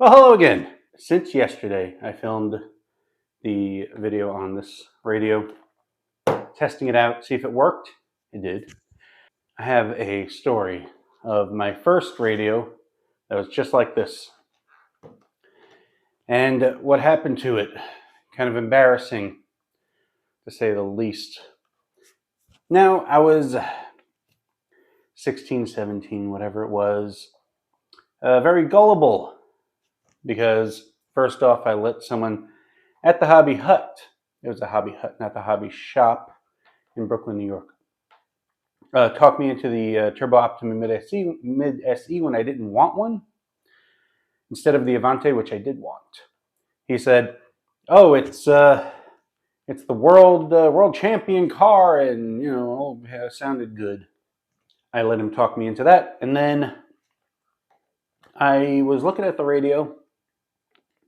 Well, hello again. Since yesterday, I filmed the video on this radio, testing it out, see if it worked. It did. I have a story of my first radio that was just like this. And what happened to it, kind of embarrassing, to say the least. Now, I was 16, 17, whatever it was, very gullible, because first off, I let someone at the Hobby Hut, it was a Hobby Hut, not the Hobby Shop, in Brooklyn, New York, talked me into the Turbo Optima Mid SE when I didn't want one, instead of the Avante, which I did want. He said, "Oh, it's the world champion car," and it sounded good. I let him talk me into that, and then I was looking at the radio.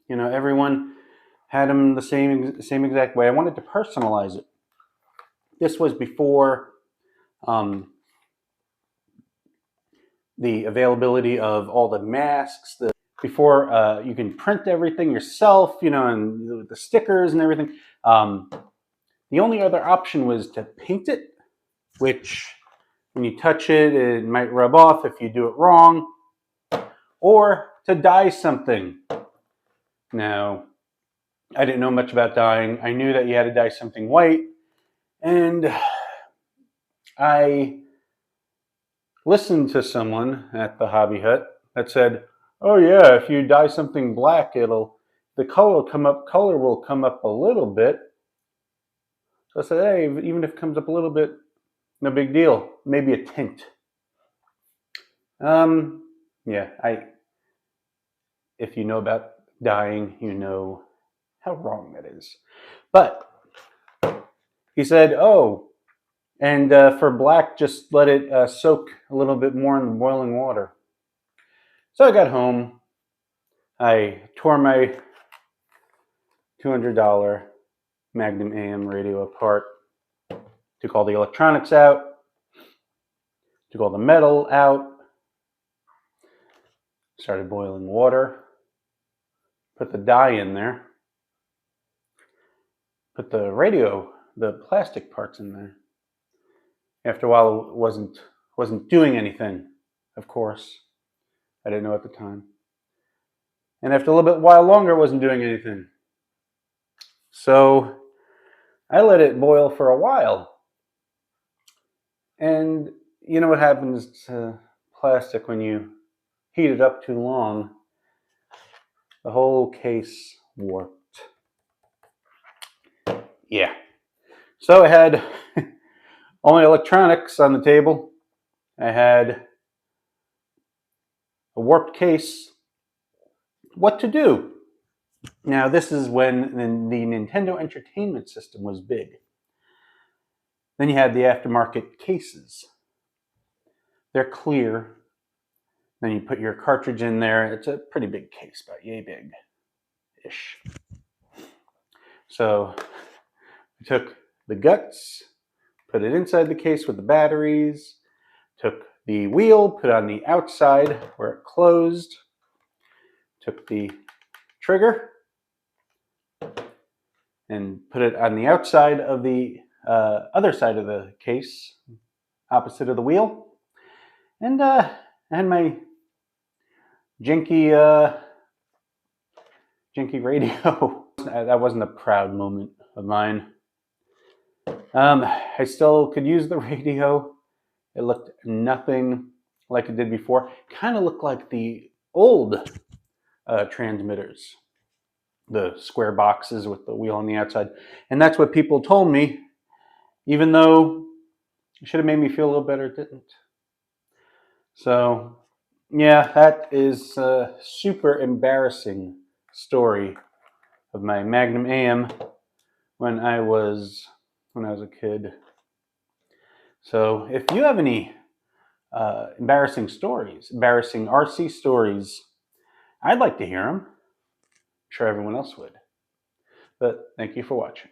Everyone had them the same exact way. I wanted to personalize it. This was before the availability of all the masks, before you can print everything yourself, and the stickers and everything. The only other option was to paint it, which when you touch it, it might rub off if you do it wrong, or to dye something. Now, I didn't know much about dyeing. I knew that you had to dye something white, and I listened to someone at the Hobby Hut that said, "Oh yeah, if you dye something black, the color will come up a little bit." So I said, "Hey, even if it comes up a little bit, no big deal. Maybe a tint." If you know about dyeing, you know how wrong that is. But he said, "Oh, and for black, just let it soak a little bit more in the boiling water." So I got home. I tore my $200 Magnum AM radio apart, took all the electronics out, took all the metal out, started boiling water, put the dye in there, put the plastic parts in there. After a while, it wasn't doing anything, of course. I didn't know at the time. And after a little bit while longer, it wasn't doing anything. So I let it boil for a while. And you know what happens to plastic when you heat it up too long? The whole case warped. Yeah. So I had only electronics on the table. I had a warped case. What to do? Now, this is when the Nintendo Entertainment System was big. Then you had the aftermarket cases. They're clear. Then you put your cartridge in there. It's a pretty big case, about yay big-ish. So I took the guts, put it inside the case with the batteries, took the wheel, put it on the outside where it closed, took the trigger, and put it on the outside of the other side of the case, opposite of the wheel. And I had my janky radio. That wasn't a proud moment of mine. I still could use the radio. It looked nothing like it did before. Kind of looked like the old transmitters, the square boxes with the wheel on the outside. And that's what people told me, even though it should have made me feel a little better, it didn't. So yeah, that is a super embarrassing story of my Magnum AM when I was a kid. So if you have any embarrassing stories, embarrassing RC stories, I'd like to hear them. I'm sure everyone else would. But thank you for watching.